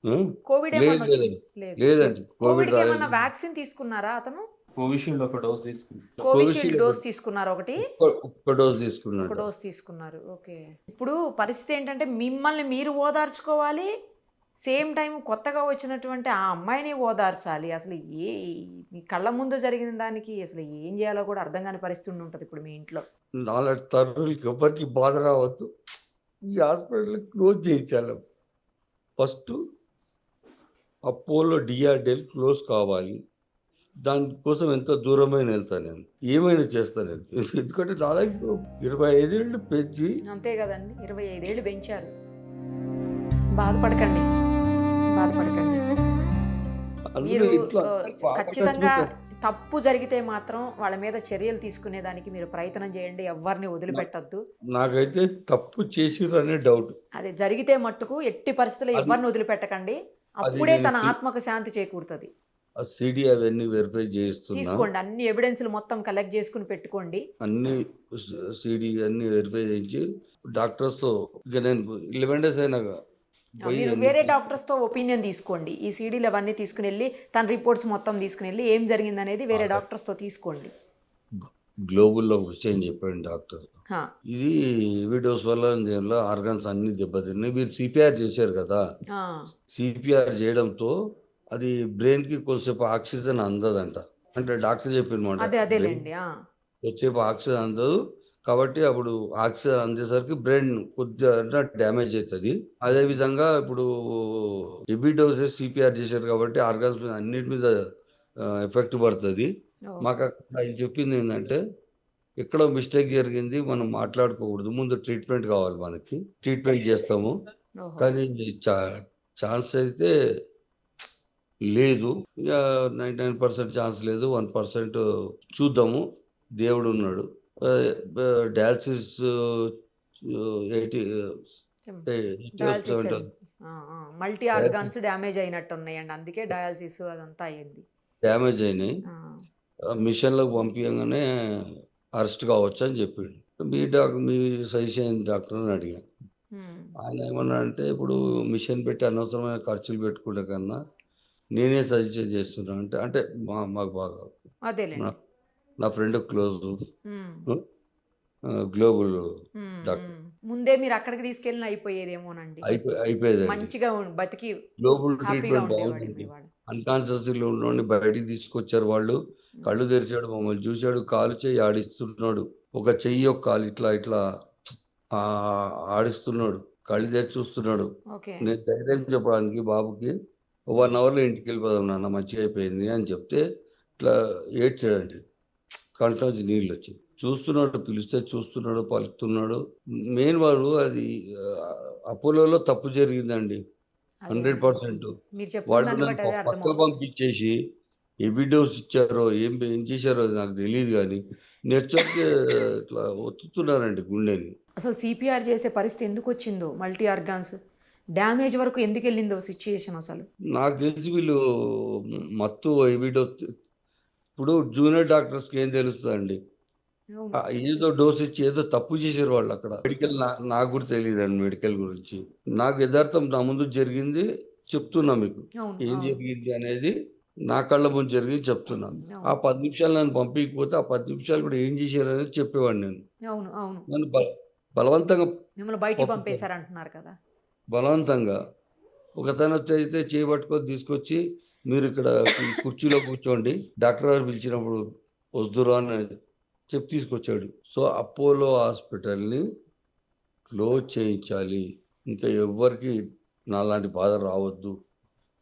ఆ? కోవిడ్ లేదు ఏమన్నా వచ్చింది? లేదండి, లేదు. లేదండి, కోవిడ్ కోవిడ్కి ఏమన్నా రాలేదు. వ్యాక్సిన్ తీసుకున్నారా అతను? కోవిషీల్డ్ ఒక డోస్ తీసుకున్నాను. కోవిషీల్డ్ కోవిషీల్డ్ డోస్ తీసుకున్నారు ఒకటి. ఒక్క డోస్ ఒక తీసుకున్నాడు. డోస్ తీసుకున్నారు. ఓకే. ఇప్పుడు పరిస్థితి ఏంటంటే మిమ్మల్ని మీరు ఓదార్చుకోవాలి. సేమ్ టైం కొత్తగా వచ్చినటువంటి ఆ అమ్మాయిని ఓదార్చాలి. అసలు ఏ మీ కళ్ళ ముందు జరిగిన దానికి అసలు ఏం చేయాలో కూడా అర్థం కాని పరిస్థితి ఉండి ఉంటుంది ఇప్పుడు మీ ఇంట్లో. నాలాంటి తరుణులకి ఎవరికి బాధ రావద్దు. ఈ హాస్పిటల్ క్లోజ్ చేయించాలి. ఫస్ట్ అపోలో డిఆర్డీఎల్ క్లోజ్ కావాలి. దానికోసం ఎంత దూరమైన వెళ్తాను నేను, ఏమైనా చేస్తాను నేను. ఎందుకంటే నాలుగు 25 ఏళ్ళు పెంచి అంతే కదండి, 25 ఏళ్ళు పెంచారు. బాధపడకండి, బాధపడకండి. అందరూ మీరు ఇంట్లో అందరికీ బాగా ఖచ్చితంగా చూస్తారు. తప్పు జరిగితే మాత్రం వాళ్ళ మీద చర్యలు తీసుకునేదానికి మీరు ప్రయత్నం చేయండి. ఎవరిని వదిలిపెట్టద్దు. నాకైతే తప్పు చేసిరనే డౌట్. అది జరిగితే మట్టుకు ఎట్టి పరిస్థితుల్లో అది- ఎవరిని వదిలిపెట్టకండి. అది అప్పుడే నేను తన ఆత్మకు శాంతి చేకూరుతుంది. ఆ సిడి అవన్నీ వెరిఫై చేయిస్తున్నా. తీసుకోండి, అన్ని ఎవిడెన్స్లు మొత్తం కలెక్ట్ చేసుకుని పెట్టుకోండి. అన్ని సిడి అన్ని వెరిఫై చేయించి డాక్టర్స్తో ఇక నేను 11 డేస్ అయినాక పోయి మీరు వేరే డాక్టర్స్తో ఒపీనియన్ తీసుకోండి. ఈ సీడీలు అవన్నీ తీసుకుని వెళ్ళి తన రిపోర్ట్స్ మొత్తం తీసుకుని వెళ్ళి ఏం జరిగిందనేది వేరే డాక్టర్స్తో తీసుకోండి. గ్లోబుల్లో విషయం చెప్పాడు డాక్టర్. హా, ఇది వీడియోస్ వల్ల దీనిలో ఆర్గన్స్ అన్ని దెబ్బతిన్నాయి. మీరు సిపిఆర్ చేశారు కదా, ఆ, సిపిఆర్ చేయడంతో అది బ్రెయిన్కి కొంచెంసేపు ఆక్సిజన్ అందదంట. అంటే డాక్టర్ చెప్పినమాట, అదేలేండి. కొద్దిసేపు ఆక్సిజన్ అందదు కాబట్టి అప్పుడు ఆక్సిజన్ అందేసరికి బ్రెయిన్ కొద్దిగా డ్యామేజ్ అవుతుంది. అదేవిధంగా ఇప్పుడు హెవీ డోసెస్ సిపిఆర్ చేశారు కాబట్టి ఆర్గన్స్ మీద అన్నిటి మీద ఎఫెక్ట్ పడుతుంది. మాకు అక్కడ ఆయన చెప్పింది ఏంటంటే ఎక్కడో మిస్టేక్ జరిగింది, మనం మాట్లాడుకోకూడదు, ముందు ట్రీట్మెంట్ కావాలి, మనకి ట్రీట్మెంట్ చేస్తాము, కానీ ఛాన్స్ అయితే లేదు. ఇక 99% ఛాన్స్ లేదు, 1% చూద్దాము, దేవుడు ఉన్నాడు. డయాలసిస్ 80 70 మల్టీ ఆర్గాన్స్ డ్యామేజ్ అయినట్టు ఉన్నాయండి, అందుకే డయాలసిస్ అదంతా అయ్యింది. డ్యామేజ్ అయినాయి. మిషన్లకు పంపించగానే అరెస్ట్ కావచ్చు అని చెప్పిండు. మీ సజెషన్ డాక్టర్ అని అడిగాను. ఆయన ఏమన్నా అంటే ఇప్పుడు మిషన్ పెట్టి అనవసరమైన ఖర్చులు పెట్టుకుంటే కన్నా నేనే సజెషన్ చేస్తున్నాను అంటే అంటే మాకు బాగా అదేలేండి. నా ఫ్రెండ్ క్లోజ్ గ్లోబల్ డాక్టర్. ముందే మీరు అక్కడికి తీసుకెళ్ళిన అయిపోయేదేమోనండి. అయిపోయేది. మంచిగా బతికి గ్లోబల్ హ్యాపీగా ట్రీట్మెంట్ ఉండేవాడు బాగుంది. ఇప్పుడు వాడు. అన్కాన్షియస్లో ఉన్నోడిని బయటికి తీసుకొచ్చారు వాళ్ళు. కళ్ళు తెరిచాడు, మమ్మల్ని చూశాడు, కాలు చెయ్యి ఆడిస్తున్నాడు, ఒక చెయ్యి ఒక కాలు ఇట్లా ఇట్లా ఆడిస్తున్నాడు, కళ్ళు తెరిచి చూస్తున్నాడు. ఓకే. నేను ధైర్యం చెప్పడానికి బాబుకి 1 అవర్లో ఇంటికి వెళ్ళిపోదాం నాన్న, మంచిగా అయిపోయింది అని చెప్తే ఇట్లా ఏడ్చాడండి, కంట్లోంచి నీళ్ళు వచ్చి. చూస్తున్నాడు, పిలిస్తే చూస్తున్నాడు, పలుకుతున్నాడు. మెయిన్ వాడు అది అపోలోలో తప్పు జరిగిందండి, 100%. మీరు చెప్తున్న వాళ్ళు దాన్ని నన్ను బట్టి అదే పక్కకు అర్థమవుతుంది. పంపించేసి ఎవి డోస్ ఇచ్చారో ఏం చేశారో అది నాకు తెలియదు, కానీ నెచ్చొచ్చి ఇట్లా ఒత్తుతున్నారండి గుండెని. అసలు సిపిఆర్ చేసే పరిస్థితి ఎందుకు వచ్చిందో, మల్టీ ఆర్గాన్స్ డ్యామేజ్ వరకు ఎందుకు వెళ్ళిందో సిచ్యుయేషన్ అసలు. నాకు తెలిసి వీళ్ళు మత్తు ఎవి డోస్. ఇప్పుడు జూనియర్ డాక్టర్స్కి ఏం తెలుస్తుందండి, అవును. ఏదో డోస్ ఇచ్చి ఏదో తప్పు చేశారు వాళ్ళు అక్కడ. మెడికల్ నాకు కూడా తెలియదండి మెడికల్ గురించి. నాకు యథార్థం నా ముందు జరిగింది చెప్తున్నా మీకు, అవును, ఏం అవును, జరిగింది అనేది నా కళ్ళ ముందు జరిగింది చెప్తున్నాను. ఆ అవును, 10 నిమిషాలు నన్ను పంపించకపోతే ఆ 10 నిమిషాలు కూడా ఏం చేశారు అనేది చెప్పేవాడిని నేను. అవును, అవును. నన్ను బలవంతంగా మిమ్మల్ని బయటికి పంపేశారు అంటున్నారు కదా. బలవంతంగా ఒకతను అయితే చేయబట్టుకొని తీసుకొచ్చి మీరు ఇక్కడ కుర్చీలో కూర్చోండి, డాక్టర్ గారు పిలిచినప్పుడు వద్దురా అని చెప్పి తీసుకొచ్చాడు. సో అపోలో హాస్పిటల్ని క్లోజ్ చేయించాలి, ఇంకా ఎవ్వరికి నాలాంటి బాధ రావద్దు.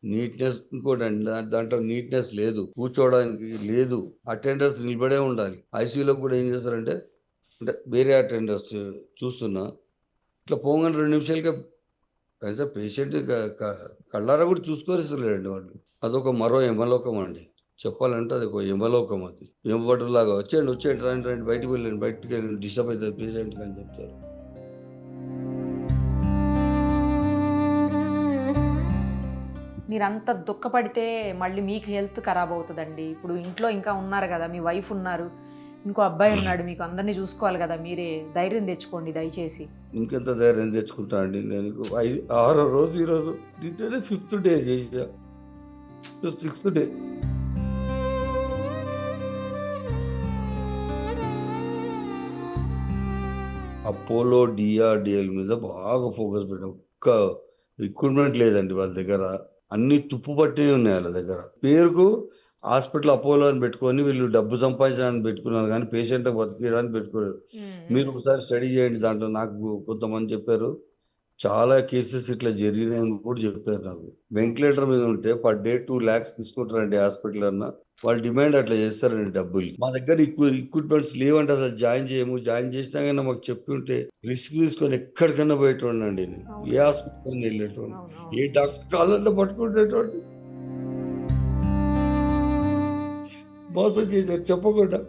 నీట్నెస్ ఇంకోటి దాంట్లో నీట్నెస్ లేదు, కూర్చోవడానికి లేదు, అటెండర్స్ నిలబడే ఉండాలి. ఐసీయూలో కూడా ఏం చేస్తారంటే అంటే వేరే అటెండర్స్ చూస్తున్నా ఇట్లా పోగానే 2 నిమిషాలకే కనీసం పేషెంట్ కళ్ళారా కూడా చూసుకోలేరండి వాళ్ళు. అదొక మరో యమలోకం అండి, చెప్పాలంటే అది ఒక యమలోకం. అది యమబట్టులాగా వచ్చేయండి రండి బయటికి వెళ్ళండి, బయటికి వెళ్ళండి, డిస్టర్బ్ అవుతుంది పేషెంట్కి అని చెప్తారు. మీరంతా దుఃఖపడితే మళ్ళీ మీకు హెల్త్ ఖరాబ్ అవుతుందండి. ఇప్పుడు ఇంట్లో ఇంకా ఉన్నారు కదా, మీ వైఫ్ ఉన్నారు, ఇంకో అబ్బాయి ఉన్నాడు, మీకు అందరినీ చూసుకోవాలి కదా, మీరే ధైర్యం తెచ్చుకోండి దయచేసి. ఇంకెంత ధైర్యం తెచ్చుకుంటా అండి నేను. 6వ రోజు ఈరోజు నిన్ననే 5th డే చేసా, 6th డే. అపోలో డిఆర్డిఎల్ మీద బాగా ఫోకస్ పెట్టాం. ఒక్క రిక్రూట్మెంట్ లేదండి వాళ్ళ దగ్గర, అన్ని తుప్పు పట్టినవి ఉన్నాయి వాళ్ళ దగ్గర. పేరుకు హాస్పిటల్ అపోలో అని పెట్టుకొని వీళ్ళు డబ్బు సంపాదించడానికి పెట్టుకున్నారు, కానీ పేషెంట్ బతికేయడానికి పెట్టుకోలేదు. మీరు ఒకసారి స్టడీ చేయండి, దాంట్లో నాకు కొంతమంది చెప్పారు చాలా కేసెస్ ఇట్లా జరిగినాయని కూడా చెప్పారు నాకు. వెంటిలేటర్ మీద ఉంటే పర్ డే 2 lakhs తీసుకుంటారండి హాస్పిటల్ అన్న. వాళ్ళు డిమాండ్ అట్లా చేస్తారండి డబ్బులు. మా దగ్గర ఎక్విప్మెంట్స్ లేవంటే అసలు జాయిన్ చేయము. జాయిన్ చేసినా కానీ మాకు చెప్పి ఉంటే రిస్క్ తీసుకొని ఎక్కడికైనా పోయేటోండి నేను. ఏ హాస్పిటల్ వెళ్ళేటోండి, ఏ డాక్టర్ కాలంలో పట్టుకునేటోండి. మోసం చేశారు చెప్పకుండా.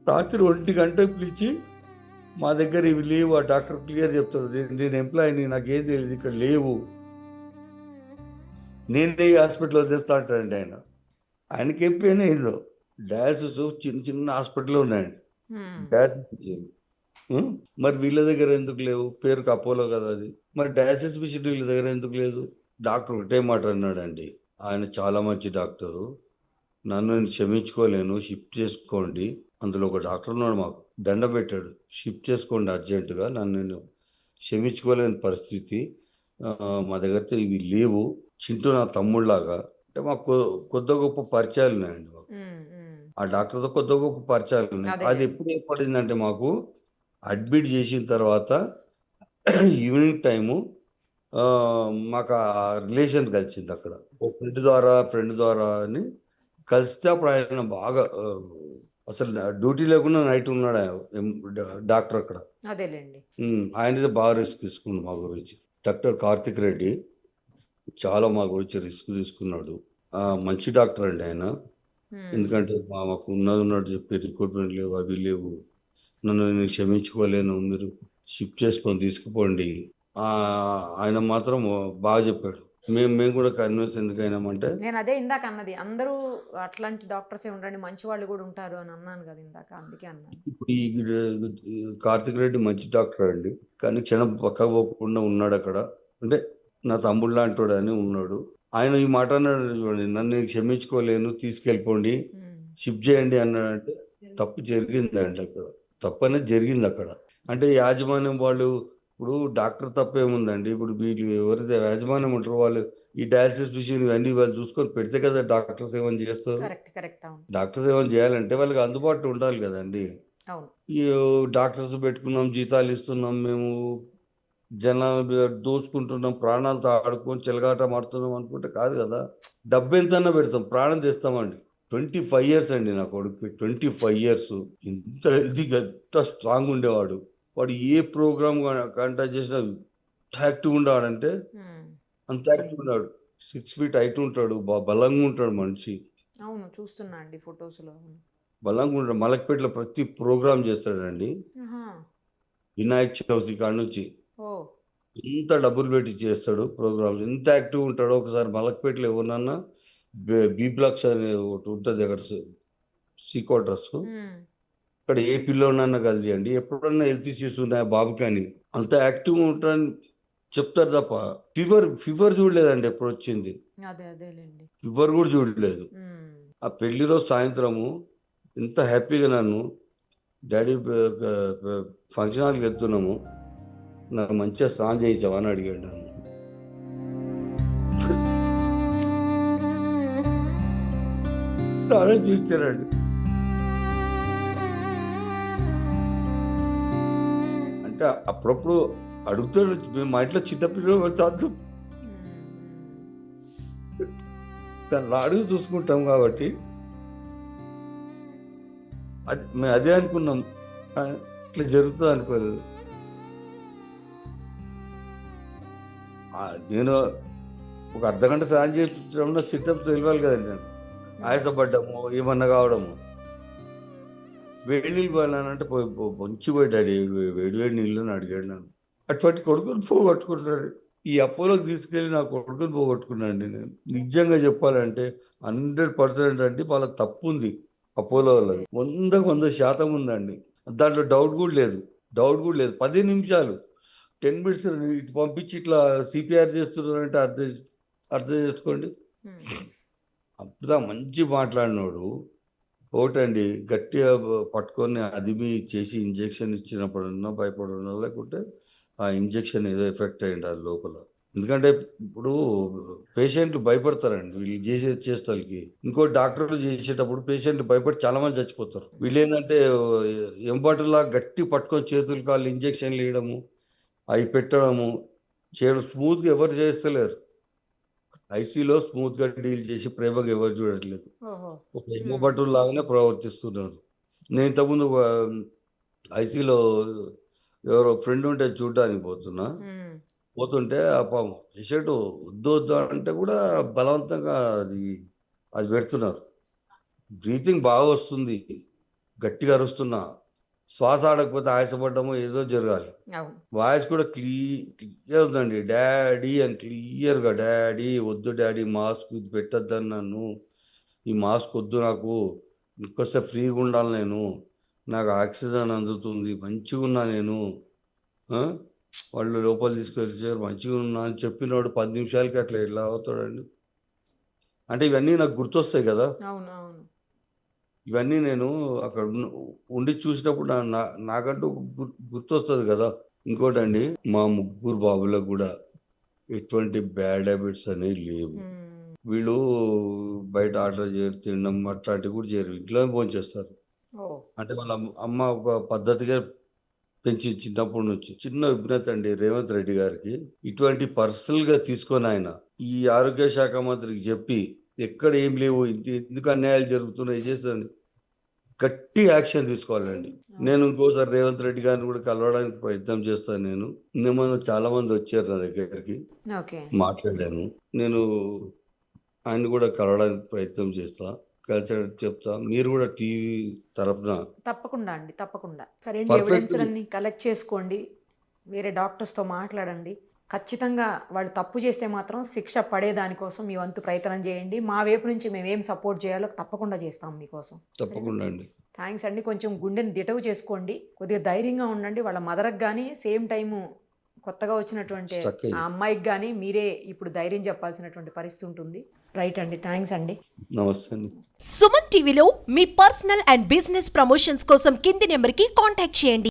రాత్రి 1 గంటకు పిలిచి మా దగ్గర ఇవి లేవు, ఆ డాక్టర్ క్లియర్ చెప్తాడు, నేను ఎంప్లాయీని, నాకేం తెలియదు, ఇక్కడ లేవు, నేనే ఈ హాస్పిటల్లో తెస్తా అంటాడండి ఆయన. ఆయనకి ఎంపీనే ఇంట్లో డయాలసిస్ చిన్న చిన్న హాస్పిటల్ ఉన్నాయండి డయాలసిస్. మరి వీళ్ళ దగ్గర ఎందుకు లేవు? పేరుకు అపోలో కదా అది. మరి డయాలసిస్ మిషన్ వీళ్ళ దగ్గర ఎందుకు లేదు? డాక్టర్ ఒకటే మాట అన్నాడండి, ఆయన చాలా మంచి డాక్టరు, నన్ను నేను క్షమించుకోలేను, షిఫ్ట్ చేసుకోండి. అందులో ఒక డాక్టర్ ఉన్నాడు, మాకు దండ పెట్టాడు, షిఫ్ట్ చేసుకోండి అర్జెంటుగా, నన్ను నేను క్షమించుకోలేని పరిస్థితి, మా దగ్గర ఇవి లేవు. చింటూ నా తమ్ముళ్ళలాగా. అంటే మాకు కొద్ది గొప్ప పరిచయాలు ఉన్నాయండి మాకు, ఆ డాక్టర్తో కొద్ది గొప్ప పరిచయాలు ఉన్నాయి. అది ఎప్పుడు ఏర్పడిందంటే మాకు అడ్మిట్ చేసిన తర్వాత ఈవినింగ్ టైము మాకు ఆ రిలేషన్ కలిసింది అక్కడ, ఒక ఫ్రెండ్ ద్వారా అని కలిస్తే అప్పుడు ఆయన బాగా అసలు డ్యూటీ లేకుండా నైట్ ఉన్నాడు డాక్టర్ అక్కడ. అదేలేండి. ఆయన బాగా రిస్క్ తీసుకున్నాడు మా గురించి. డాక్టర్ కార్తిక్ రెడ్డి చాలా మా గురించి రిస్క్ తీసుకున్నాడు. మంచి డాక్టర్ అండి ఆయన. ఎందుకంటే మాకు ఉన్నట్టు చెప్పి రిక్రూట్మెంట్ లేవు, అవి లేవు, నన్ను నేను క్షమించుకోలేను, మీరు షిఫ్ట్ చేసుకొని తీసుకుపోండి. ఆయన మాత్రం బాగా చెప్పాడు. మేము కూడా కన్విన్స్ ఎందుకు అయినామంటే, నేను అదే ఇందాక అన్నది, అందరూ అట్లాంటి డాక్టర్సే ఉండండి, మంచి వాళ్ళు కూడా ఉంటారు అని అన్నాను కదా ఇందాక, అందుకే అన్నాను. ఇప్పుడు ఈ కార్తిక్ రెడ్డి మంచి డాక్టర్ అండి, కానీ క్షణం పక్కకు పోకుండా ఉన్నాడు అక్కడ. అంటే నా తమ్ముడు లాంటి అని ఉన్నాడు. ఆయన ఈ మాట అన్నాడు చూడండి, నన్ను నేను క్షమించుకోలేను, తీసుకెళ్ళిపోండి, షిఫ్ట్ చేయండి అన్నాడంటే తప్పు జరిగిందండి అక్కడ. తప్పు అనేది జరిగింది అక్కడ. అంటే యాజమాన్యం వాళ్ళు, ఇప్పుడు డాక్టర్ తప్పేముందండి, ఇప్పుడు వీళ్ళు ఎవరైతే యాజమాన్యం ఉంటారో వాళ్ళు ఈ డయాలసిస్ మిషన్ ఇవన్నీ వాళ్ళు చూసుకొని పెడితే కదా డాక్టర్ సేవలు చేస్తారు. డాక్టర్ సేవలు చేయాలంటే వాళ్ళకి అందుబాటులో ఉండాలి కదండి. ఈ డాక్టర్స్ పెట్టుకున్నాం, జీతాలు ఇస్తున్నాం, మేము జనాలు దోచుకుంటున్నాం, ప్రాణాలతో ఆడుకొని చెలగాట మారుతున్నాం అనుకుంటే కాదు కదా. డబ్బు ఎంతన్నా పెడతాం, ప్రాణం తెస్తామండి. 25 years అండి నా కొడుకు, 25 years. ఇంత హెల్తీగా ఎంత స్ట్రాంగ్ ఉండేవాడు. వాడు ఏ ప్రోగ్రామ్ కండక్ట్ చేసినా యాక్టివ్ ఉండేవాడంటే అంత యాక్టివ్ ఉన్నాడు. 6 feet హైట్ ఉంటాడు, బలంగా ఉంటాడు మనిషి. అవును, చూస్తున్నా అండి ఫొటోస్లో. బలంగా ఉంటాడు. మలక్పేటలో ప్రతి ప్రోగ్రామ్ చేస్తాడండి. వినాయక చవితి కాడ నుంచి ఎంత డబ్బులు పెట్టి చేస్తాడు ప్రోగ్రామ్స్, ఎంత యాక్టివ్ ఉంటాడో. ఒకసారి మలక్పేటలో ఎవరినన్నా బి బ్లాక్స్ అనే ఒకటి ఉంటుంది అక్కడ, సి క్వార్టర్స్, అక్కడ ఏ పిల్లోనన్నా కలియండి, ఎప్పుడన్నా హెల్త్ ఇష్యూస్ ఉన్నాయా బాబు కానీ, అంత యాక్టివ్ ఉంటాడని చెప్తారు తప్ప ఫీవర్ చూడలేదండి ఎప్పుడు వచ్చింది. ఫీవర్ కూడా చూడలేదు. ఆ పెళ్లి రోజు సాయంత్రము ఎంత హ్యాపీగా నన్ను, డాడీ ఫంక్షన్ హాల్కి వెళ్తున్నాము, నాకు మంచిగా స్నానం చేయించావా అని అడిగాడు నన్ను. స్నానం చేయించారండి. అంటే అప్పుడప్పుడు అడుగుతాడు, మేము మా ఇంట్లో చిన్నపిల్లలు తాను అడుగు చూసుకుంటాం కాబట్టి అది మేము అదే అనుకున్నాం, ఇట్లా జరుగుతుంది అనుకోలేదు. నేను ఒక అర్ధగంట సాయం చేయించడంలో సిటప్స్ తెలియాలి కదండి. నేను ఆయాసపడ్డాము, ఏమన్నా కావడము, వేడి నీళ్ళు పోయానంటే మంచి డాడీ వేడి నీళ్ళు అని అడిగాడు నన్ను. అటువంటి కొడుకుని పోగొట్టుకుంటాడు. ఈ అపోలోకి తీసుకెళ్ళి నా కొడుకుని పోగొట్టుకున్నాండి నేను. నిజంగా చెప్పాలంటే 100% అంటే వాళ్ళ తప్పు ఉంది. అపోలో వాళ్ళది 100% ఉందండి. దాంట్లో డౌట్ కూడా లేదు. 10 నిమిషాలు 10 మినిట్స్ ఇటు పంపించి ఇట్లా సిపిఆర్ చేస్తున్నారంటే అర్థం చేసుకోండి. అప్పుడా మంచి మాట్లాడినోడు ఒకటండి, గట్టిగా పట్టుకొని అదిమి చేసి ఇంజెక్షన్ ఇచ్చినప్పుడన్నా భయపడన్నా, లేకుంటే ఆ ఇంజెక్షన్ ఏదో ఎఫెక్ట్ అయ్యింది అది లోపల. ఎందుకంటే ఇప్పుడు పేషెంట్లు భయపడతారండి వీళ్ళు చేసేటోళ్ళకి. ఇంకో డాక్టర్లు చేసేటప్పుడు పేషెంట్లు భయపడి చాలా మంది చచ్చిపోతారు. వీళ్ళు ఏంటంటే ఎంబటులా గట్టి పట్టుకొని చేతులు కాళ్ళు ఇంజెక్షన్లు వేయడము, అవి పెట్టడము చేయడం స్మూత్గా ఎవరు చేస్తలేరు. ఐసీలో స్మూత్గా డీల్ చేసి ప్రేమగా ఎవరు చూడట్లేదు. ఒక ఎంబటు లాగానే ప్రవర్తిస్తున్నారు. నేను ఇంతకుముందు ఐసీలో ఎవరో ఫ్రెండ్ ఉంటే చూడడానికి పోతుంటే ఆ పేషెంట్ వద్దు అంటే కూడా బలవంతంగా అది పెడుతున్నారు. బ్రీతింగ్ బాగా వస్తుంది, గట్టిగా అరుస్తున్నా, శ్వాస ఆడకపోతే ఆయాసపడ్డమో ఏదో జరగాలి. వాయిస్ కూడా క్లియర్ ఉందండి, డాడీ అని క్లియర్గా. డాడీ వద్దు డాడీ, మాస్క్ ఇది పెట్టద్దని నన్ను, ఈ మాస్క్ వద్దు నాకు, ఇంకొస్తే ఫ్రీగా ఉండాలి, నాకు ఆక్సిజన్ అందుతుంది, మంచిగా ఉన్నా నేను, వాళ్ళు లోపల తీసుకొచ్చారు మంచిగా ఉన్నా అని చెప్పినోడు 10 నిమిషాలకి అట్లా ఎట్లా అవుతాడండి? అంటే ఇవన్నీ నాకు గుర్తొస్తాయి కదా. ఇవన్నీ నేను అక్కడ ఉండి చూసినప్పుడు నాకంటూ గుర్తొస్తుంది కదా. ఇంకోటండి, మా ముగ్గురు బాబులకు కూడా ఎటువంటి బ్యాడ్ హ్యాబిట్స్ అనేవి లేవు. వీళ్ళు బయట ఆర్డర్ చేయరు, తినడం అట్లాంటివి కూడా చేయరు, ఇంట్లో భోంచేస్తారు. అంటే వాళ్ళ అమ్మ ఒక పద్ధతిగా పెంచి చిన్నప్పటి నుంచి. చిన్న విజ్ఞత అండి రేవంత్ రెడ్డి గారికి, ఇటువంటి పర్సనల్గా తీసుకొని ఆయన ఈ ఆరోగ్య శాఖ మంత్రికి చెప్పి ఎక్కడ ఏం లేవు, ఎందుకు అన్యాయాలు జరుగుతున్నాయి చేస్తాను, గట్టి యాక్షన్ తీసుకోవాలండి. నేను ఇంకోసారి రేవంత్ రెడ్డి గారిని కూడా కలవడానికి ప్రయత్నం చేస్తాను. నేను చాలా మంది వచ్చారు నా దగ్గరికి, మాట్లాడాను. నేను ఆయన కూడా కలవడానికి ప్రయత్నం చేస్తా, కలిసి చెప్తా. మీరు కూడా టీవీ తరఫున తప్పకుండా అండి, తప్పకుండా. సరే, Perfect. ఎవిడెన్స్ అన్ని కలెక్ట్ చేసుకోండి, వేరే డాక్టర్స్తో మాట్లాడండి. ఖచ్చితంగా వాళ్ళు తప్పు చేస్తే మాత్రం శిక్ష పడేదానికోసం మీ వంతు ప్రయత్నం చేయండి. మా వైపు నుంచి మేము ఏం సపోర్ట్ చేయాలో తప్పకుండా చేస్తాం మీకోసం. తప్పకుండా అండి. థ్యాంక్స్ అండి. కొంచెం గుండెని దిటవు చేసుకోండి, కొద్దిగా ధైర్యంగా ఉండండి. వాళ్ళ మదర్కి కానీ సేమ్ టైము కొత్తగా వచ్చినటువంటి Stuck అయ్యి. ఆ అమ్మాయికి కానీ మీరే ఇప్పుడు ధైర్యం చెప్పాల్సినటువంటి పరిస్థితి ఉంటుంది. రైట్ అండి, థ్యాంక్స్ అండి. నమస్తే అండి. సుమన్ టీవీలో మీ పర్సనల్ అండ్ బిజినెస్ ప్రమోషన్స్ కోసం కింది నెంబర్కి కాంటాక్ట్ చేయండి.